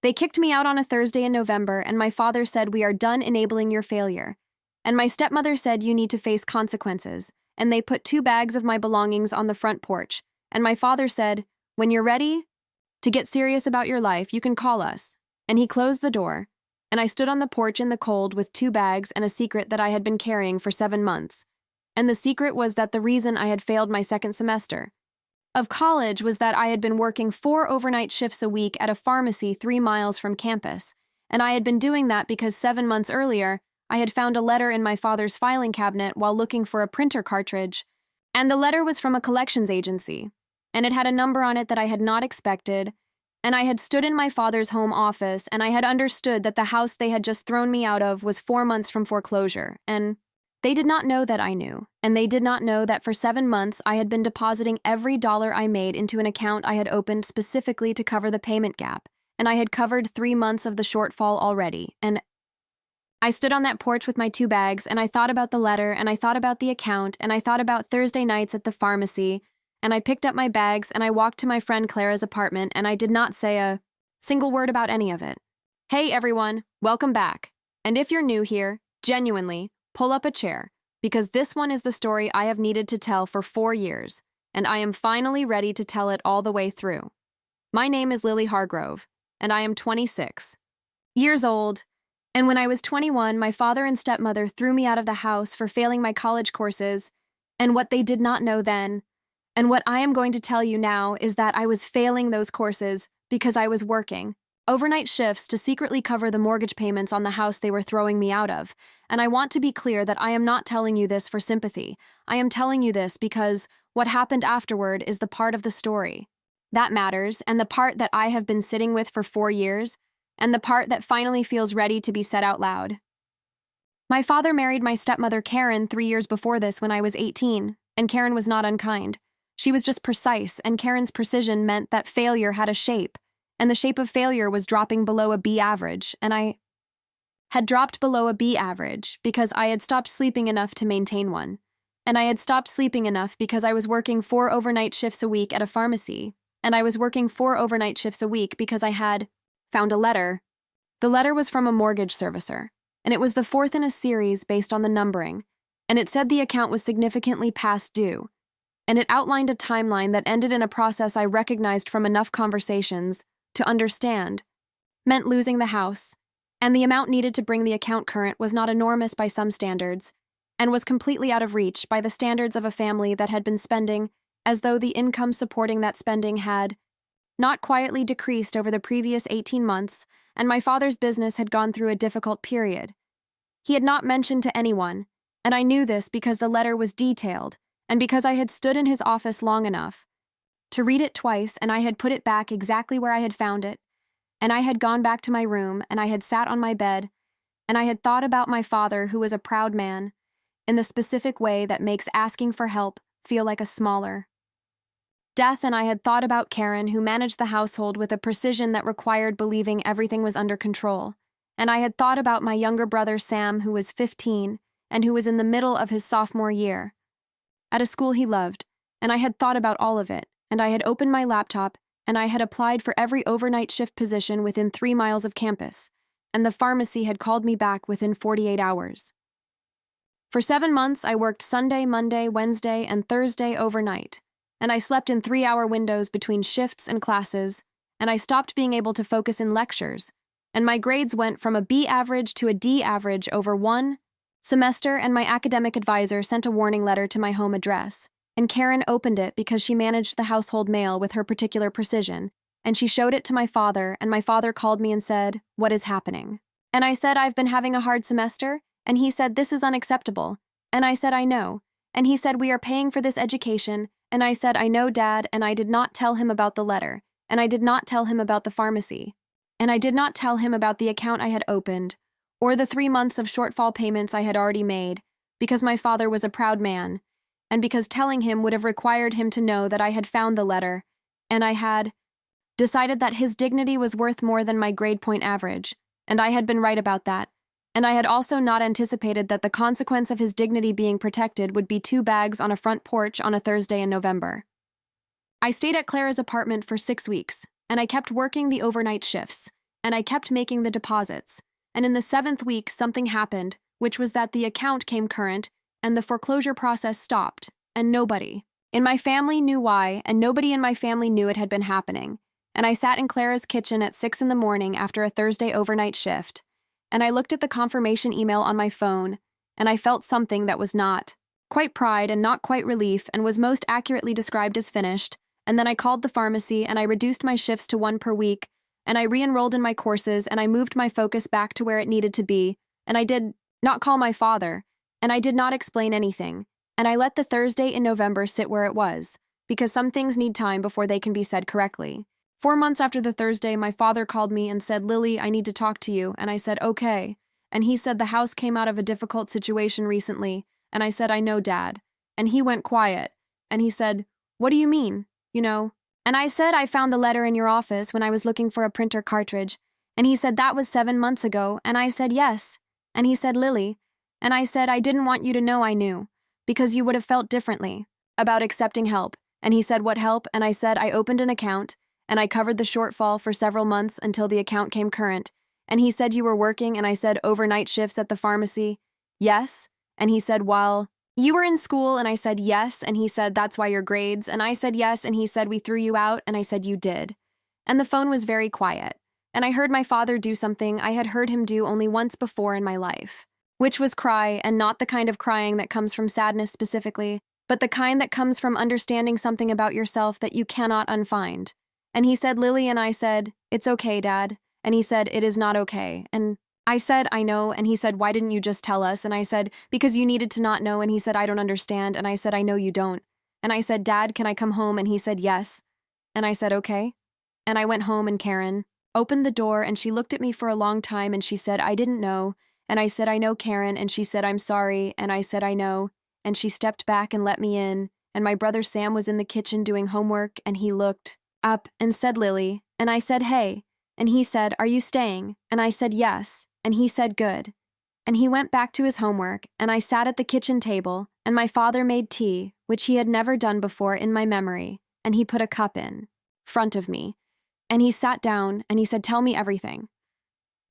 They kicked me out on a Thursday in November, and my father said, "We are done enabling your failure." And my stepmother said, "You need to face consequences." And they put 2 bags of my belongings on the front porch. And my father said, "When you're ready to get serious about your life, you can call us." And he closed the door. And I stood on the porch in the cold with 2 bags and a secret that I had been carrying for 7 months. And the secret was that the reason I had failed my second semester of college was that I had been working 4 overnight shifts a week at a pharmacy 3 miles from campus. And I had been doing that because 7 months earlier, I had found a letter in my father's filing cabinet while looking for a printer cartridge. And the letter was from a collections agency. And it had a number on it that I had not expected. And I had stood in my father's home office, and I had understood that the house they had just thrown me out of was 4 months from foreclosure. And they did not know that I knew, and they did not know that for 7 months I had been depositing every dollar I made into an account I had opened specifically to cover the payment gap, and I had covered 3 months of the shortfall already. And I stood on that porch with my 2 bags, and I thought about the letter, and I thought about the account, and I thought about Thursday nights at the pharmacy, and I picked up my bags, and I walked to my friend Clara's apartment, and I did not say a single word about any of it. Hey everyone, welcome back. And if you're new here, genuinely, pull up a chair, because this one is the story I have needed to tell for 4 years, and I am finally ready to tell it all the way through. My name is Lily Hargrove, and I am 26 years old, and when I was 21, my father and stepmother threw me out of the house for failing my college courses, and what they did not know then, and what I am going to tell you now, is that I was failing those courses because I was working overnight shifts to secretly cover the mortgage payments on the house they were throwing me out of. And I want to be clear that I am not telling you this for sympathy. I am telling you this because what happened afterward is the part of the story that matters, and the part that I have been sitting with for 4 years, and the part that finally feels ready to be said out loud. My father married my stepmother Karen 3 years before this when I was 18, and Karen was not unkind. She was just precise, and Karen's precision meant that failure had a shape, and the shape of failure was dropping below a B average, and I had dropped below a B average because I had stopped sleeping enough to maintain one. And I had stopped sleeping enough because I was working 4 overnight shifts a week at a pharmacy, and I was working 4 overnight shifts a week because I had found a letter. The letter was from a mortgage servicer, and it was the 4th in a series based on the numbering, and it said the account was significantly past due, and it outlined a timeline that ended in a process I recognized from enough conversations to understand meant losing the house, and the amount needed to bring the account current was not enormous by some standards, and was completely out of reach by the standards of a family that had been spending as though the income supporting that spending had not quietly decreased over the previous 18 months, and my father's business had gone through a difficult period. He had not mentioned to anyone, and I knew this because the letter was detailed, and because I had stood in his office long enough to read it twice, and I had put it back exactly where I had found it, and I had gone back to my room, and I had sat on my bed, and I had thought about my father, who was a proud man, in the specific way that makes asking for help feel like a smaller death, and I had thought about Karen, who managed the household with a precision that required believing everything was under control, and I had thought about my younger brother Sam, who was 15, and who was in the middle of his sophomore year at a school he loved, and I had thought about all of it, and I had opened my laptop, and I had applied for every overnight shift position within 3 miles of campus, and the pharmacy had called me back within 48 hours. For 7 months, I worked Sunday, Monday, Wednesday, and Thursday overnight, and I slept in 3-hour windows between shifts and classes, and I stopped being able to focus in lectures, and my grades went from a B average to a D average over 1 semester, and my academic advisor sent a warning letter to my home address. And Karen opened it because she managed the household mail with her particular precision, and she showed it to my father, and my father called me and said, "What is happening?" And I said, "I've been having a hard semester," and he said, "This is unacceptable." And I said, "I know." And he said, "We are paying for this education," and I said, "I know, Dad," and I did not tell him about the letter, and I did not tell him about the pharmacy, and I did not tell him about the account I had opened, or the 3 months of shortfall payments I had already made, because my father was a proud man, and because telling him would have required him to know that I had found the letter, and I had decided that his dignity was worth more than my grade point average, and I had been right about that, and I had also not anticipated that the consequence of his dignity being protected would be 2 bags on a front porch on a Thursday in November. I stayed at Clara's apartment for 6 weeks, and I kept working the overnight shifts, and I kept making the deposits. And in the 7th week, something happened, which was that the account came current and the foreclosure process stopped, and nobody in my family knew why, and nobody in my family knew it had been happening. And I sat in Clara's kitchen at 6 in the morning after a Thursday overnight shift, and I looked at the confirmation email on my phone, and I felt something that was not quite pride and not quite relief and was most accurately described as finished. And then I called the pharmacy and I reduced my shifts to 1 per week, and I re-enrolled in my courses and I moved my focus back to where it needed to be, and I did not call my father, and I did not explain anything, and I let the Thursday in November sit where it was, because some things need time before they can be said correctly. 4 months after the Thursday, my father called me and said, "Lily, I need to talk to you," and I said, "Okay." And he said the house came out of a difficult situation recently, and I said, "I know, Dad." And he went quiet, and he said, "What do you mean? You know?" And I said, "I found the letter in your office when I was looking for a printer cartridge." And he said, "That was 7 months ago." And I said, "Yes." And he said, "Lily." And I said, "I didn't want you to know I knew, because you would have felt differently about accepting help." And he said, "What help?" And I said, "I opened an account, and I covered the shortfall for several months until the account came current." And he said, "You were working?" And I said, "Overnight shifts at the pharmacy." "Yes." And he said, "While you were in school?" And I said, "Yes." And he said, "That's why your grades?" And I said, "Yes." And he said, "We threw you out." And I said, "You did." And the phone was very quiet. And I heard my father do something I had heard him do only once before in my life, which was cry, and not the kind of crying that comes from sadness specifically, but the kind that comes from understanding something about yourself that you cannot unfind. And he said, "Lily," and I said, "It's okay, Dad." And he said, "It is not okay." And I said, "I know." And he said, "Why didn't you just tell us?" And I said, "Because you needed to not know." And he said, "I don't understand." And I said, "I know you don't." And I said, "Dad, can I come home?" And he said, "Yes." And I said, "Okay." And I went home, and Karen opened the door, and she looked at me for a long time, and she said, "I didn't know." And I said, "I know, Karen." And she said, "I'm sorry." And I said, "I know." And she stepped back and let me in, and my brother Sam was in the kitchen doing homework, and he looked up and said, "Lily." And I said, "Hey." And he said, "Are you staying?" And I said, "Yes." And he said, "Good." And he went back to his homework, and I sat at the kitchen table, and my father made tea, which he had never done before in my memory, and he put a cup in front of me. And he sat down, and he said, "Tell me everything."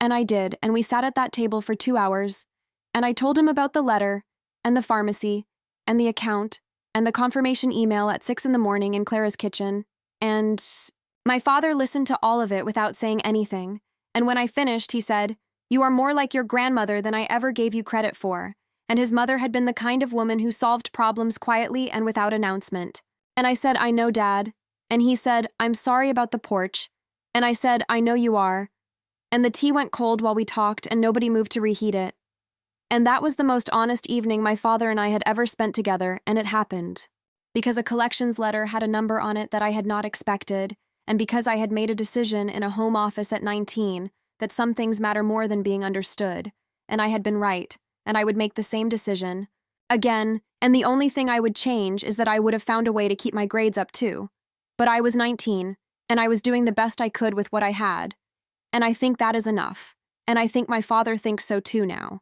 And I did, and we sat at that table for 2 hours, and I told him about the letter, and the pharmacy, and the account, and the confirmation email at 6 in the morning in Clara's kitchen, and my father listened to all of it without saying anything, and when I finished, he said, "You are more like your grandmother than I ever gave you credit for." And his mother had been the kind of woman who solved problems quietly and without announcement. And I said, "I know, Dad." And he said, "I'm sorry about the porch." And I said, "I know you are." And the tea went cold while we talked, and nobody moved to reheat it. And that was the most honest evening my father and I had ever spent together, and it happened because a collections letter had a number on it that I had not expected, and because I had made a decision in a home office at 19 that some things matter more than being understood, and I had been right, and I would make the same decision again, and the only thing I would change is that I would have found a way to keep my grades up too. But I was 19, and I was doing the best I could with what I had, and I think that is enough, and I think my father thinks so too now.